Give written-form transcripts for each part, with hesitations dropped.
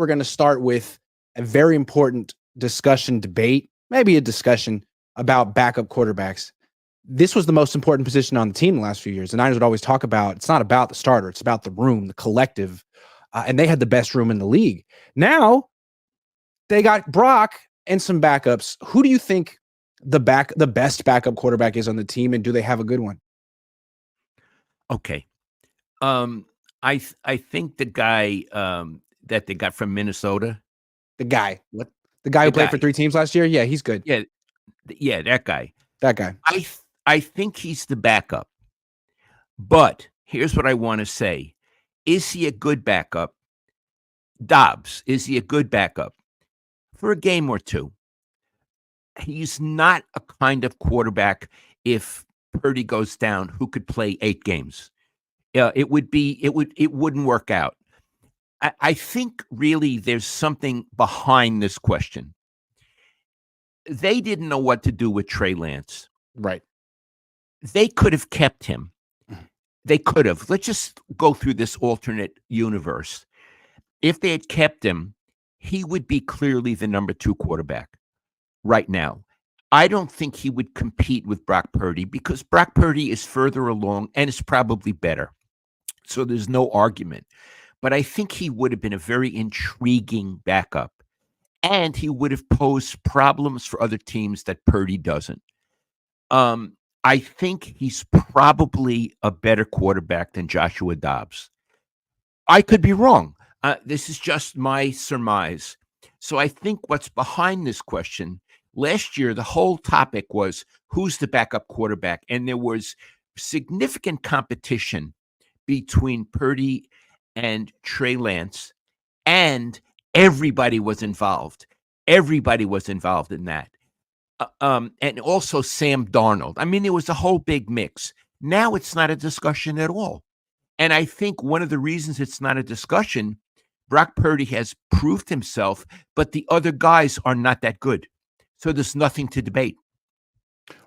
we're going to start with a very important debate, maybe a discussion about backup quarterbacks. This was the most important position on the team the last few years. The Niners would always talk about, it's not about the starter, it's about the room, the collective, and they had the best room in the league. Now, they got Brock and some backups. Who do you think the best backup quarterback is on the team, and do they have a good one? Okay. I think the guy that they got from Minnesota. The guy who played for 3 teams last year? Yeah, he's good. Yeah, that guy. That guy. I think he's the backup. But here's what I want to say. Is he a good backup? Dobbs, is he a good backup? For a game or two. He's not a kind of quarterback, if Purdy goes down, who could play 8 games. It wouldn't work out. I think really there's something behind this question. They didn't know what to do with Trey Lance. Right. They could have kept him. They could have. Let's just go through this alternate universe. If they had kept him, he would be clearly the number 2 quarterback right now. I don't think he would compete with Brock Purdy because Brock Purdy is further along and is probably better. So there's no argument. But I think he would have been a very intriguing backup. And he would have posed problems for other teams that Purdy doesn't. I think he's probably a better quarterback than Joshua Dobbs. I could be wrong. This is just my surmise. So I think what's behind this question, last year, the whole topic was who's the backup quarterback? And there was significant competition between Purdy and Trey Lance, and everybody was involved. Everybody was involved in that. And also Sam Darnold. I mean, there was a whole big mix. Now it's not a discussion at all. And I think one of the reasons it's not a discussion, Brock Purdy has proved himself, but the other guys are not that good. So there's nothing to debate.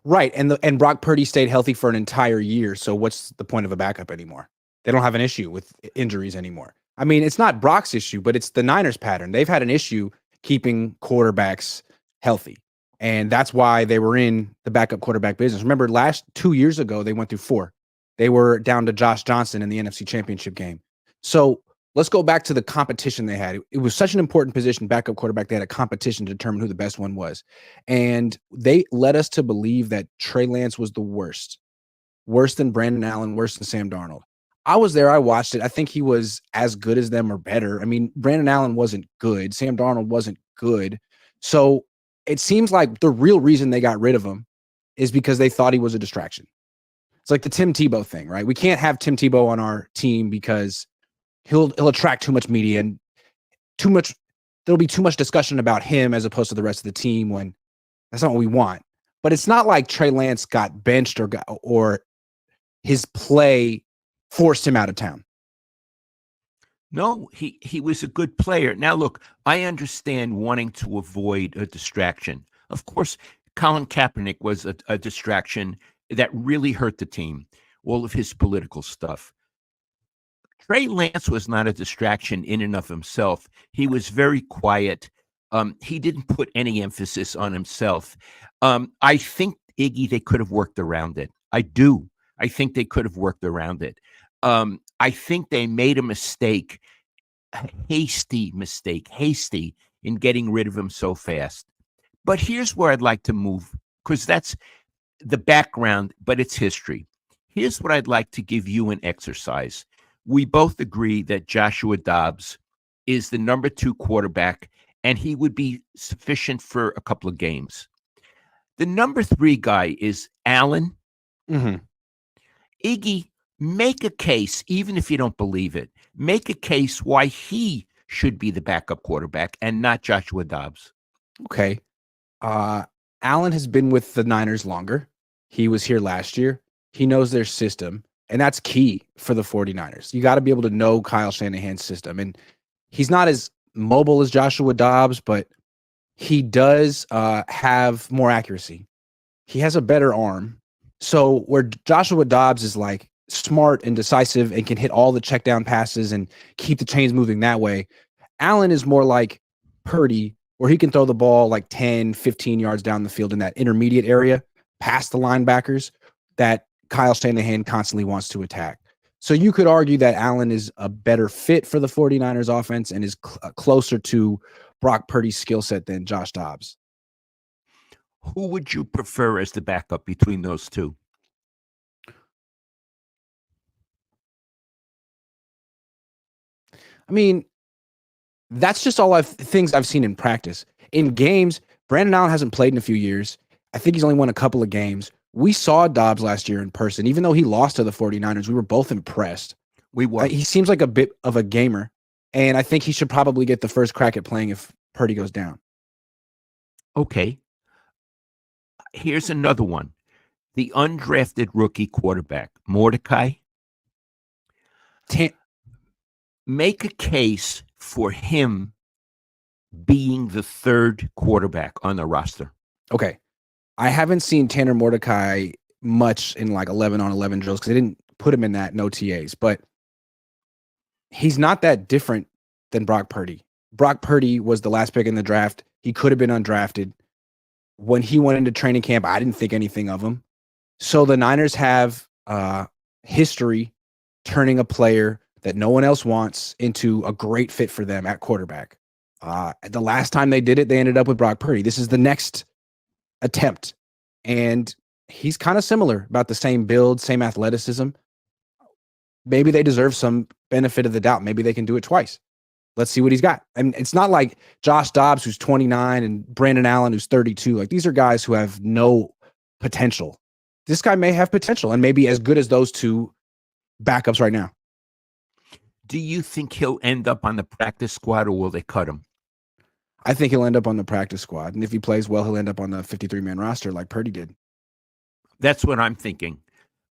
Right. And Brock Purdy stayed healthy for an entire year. So what's the point of a backup anymore? They don't have an issue with injuries anymore. I mean, it's not Brock's issue, but it's the Niners pattern. They've had an issue keeping quarterbacks healthy. And that's why they were in the backup quarterback business. Remember, 2 years ago, they went through 4. They were down to Josh Johnson in the NFC Championship game. So let's go back to the competition they had. It was such an important position, backup quarterback. They had a competition to determine who the best one was. And they led us to believe that Trey Lance was the worst than Brandon Allen, worse than Sam Darnold. I was there. I watched it. I think he was as good as them or better. I mean, Brandon Allen wasn't good. Sam Darnold wasn't good. So it seems like the real reason they got rid of him is because they thought he was a distraction. It's like the Tim Tebow thing, right? We can't have Tim Tebow on our team because he'll attract too much media and there'll be too much discussion about him as opposed to the rest of the team when that's not what we want. But it's not like Trey Lance got benched or his play forced him out of town. No, he was a good player. Now, look, I understand wanting to avoid a distraction. Of course, Colin Kaepernick was a distraction that really hurt the team, all of his political stuff. Trey Lance was not a distraction in and of himself. He was very quiet. He didn't put any emphasis on himself. I think, Iggy, they could have worked around it. I do. I think they could have worked around it. I think they made a hasty mistake in getting rid of him so fast. But here's where I'd like to move, because that's the background, but it's history. Here's what I'd like to give you an exercise. We both agree that Joshua Dobbs is the number 2 quarterback, and he would be sufficient for a couple of games. The number 3 guy is Allen. Mm-hmm. Iggy, make a case, even if you don't believe it, make a case why he should be the backup quarterback and not Joshua Dobbs. Okay. Allen has been with the Niners longer. He was here last year. He knows their system, and that's key for the 49ers. You got to be able to know Kyle Shanahan's system. And he's not as mobile as Joshua Dobbs, but he does have more accuracy. He has a better arm. So where Joshua Dobbs is like smart and decisive and can hit all the check down passes and keep the chains moving that way, Allen is more like Purdy, where he can throw the ball like 10, 15 yards down the field in that intermediate area, past the linebackers that Kyle Shanahan constantly wants to attack. So you could argue that Allen is a better fit for the 49ers offense and is closer to Brock Purdy's skill set than Josh Dobbs. Who would you prefer as the backup between those two? I mean, that's just all things I've seen in practice. In games, Brandon Allen hasn't played in a few years. I think he's only won a couple of games. We saw Dobbs last year in person. Even though he lost to the 49ers, we were both impressed. We were. He seems like a bit of a gamer, and I think he should probably get the first crack at playing if Purdy goes down. Okay. Here's another one. The undrafted rookie quarterback, Mordecai. Make a case for him being the third quarterback on the roster. Okay. I haven't seen Tanner Mordecai much in like 11-on-11 drills because they didn't put him in that in OTAs, but he's not that different than Brock Purdy. Brock Purdy was the last pick in the draft. He could have been undrafted. When he went into training camp, I didn't think anything of him. So the Niners have history turning a player that no one else wants into a great fit for them at quarterback. The last time they did it, they ended up with Brock Purdy. This is the next attempt. And he's kind of similar, about the same build, same athleticism. Maybe they deserve some benefit of the doubt. Maybe they can do it twice. Let's see what he's got. And it's not like Josh Dobbs, who's 29, and Brandon Allen, who's 32. Like, these are guys who have no potential. This guy may have potential and maybe as good as those two backups right now. Do you think he'll end up on the practice squad, or will they cut him? I think he'll end up on the practice squad. And if he plays well, he'll end up on the 53-man roster like Purdy did. That's what I'm thinking.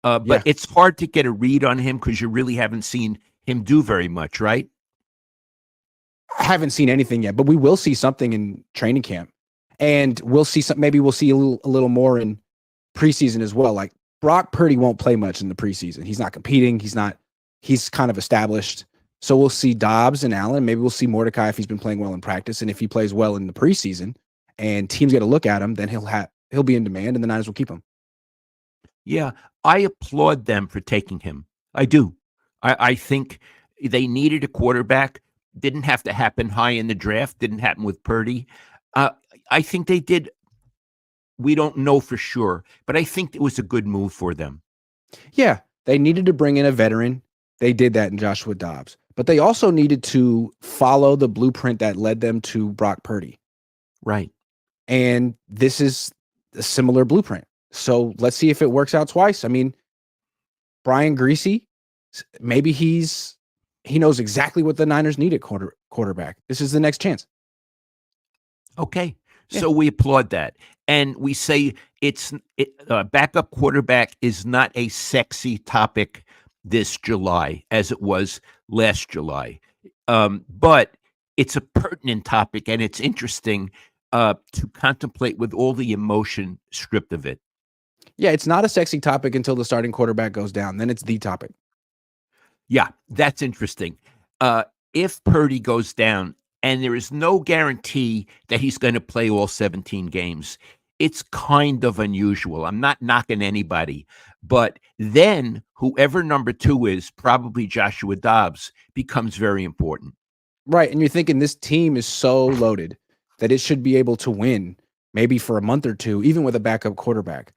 But it's hard to get a read on him because you really haven't seen him do very much, right? I haven't seen anything yet, but we will see something in training camp. And we'll see maybe we'll see a little more in preseason as well. Like, Brock Purdy won't play much in the preseason. He's not competing. He's kind of established. So we'll see Dobbs and Allen. Maybe we'll see Mordecai if he's been playing well in practice. And if he plays well in the preseason and teams get a look at him, then he'll be in demand and the Niners will keep him. Yeah, I applaud them for taking him. I do. I think they needed a quarterback. Didn't have to happen high in the draft. Didn't happen with Purdy. I think they did. We don't know for sure, but I think it was a good move for them. Yeah, they needed to bring in a veteran. They did that in Joshua Dobbs. But they also needed to follow the blueprint that led them to Brock Purdy. Right. And this is a similar blueprint. So let's see if it works out twice. I mean, Brian Griese, maybe he knows exactly what the Niners need at quarterback. This is the next chance. Okay. So we applaud that. And we say backup quarterback is not a sexy topic this July as it was last July. But it's a pertinent topic, and it's interesting to contemplate with all the emotion stripped of it. Yeah, it's not a sexy topic until the starting quarterback goes down. Then it's the topic. Yeah, that's interesting. If Purdy goes down, and there is no guarantee that he's going to play all 17 games, it's kind of unusual. I'm not knocking anybody, but then whoever number 2 is, probably Joshua Dobbs, becomes very important. Right, and you're thinking this team is so loaded that it should be able to win maybe for a month or two, even with a backup quarterback.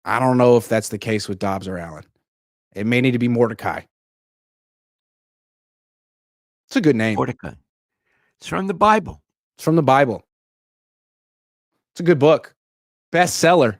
I don't know if that's the case with Dobbs or Allen. It may need to be Mordecai. It's a good name. Mordecai. It's from the Bible. It's from the Bible. It's a good book. Bestseller.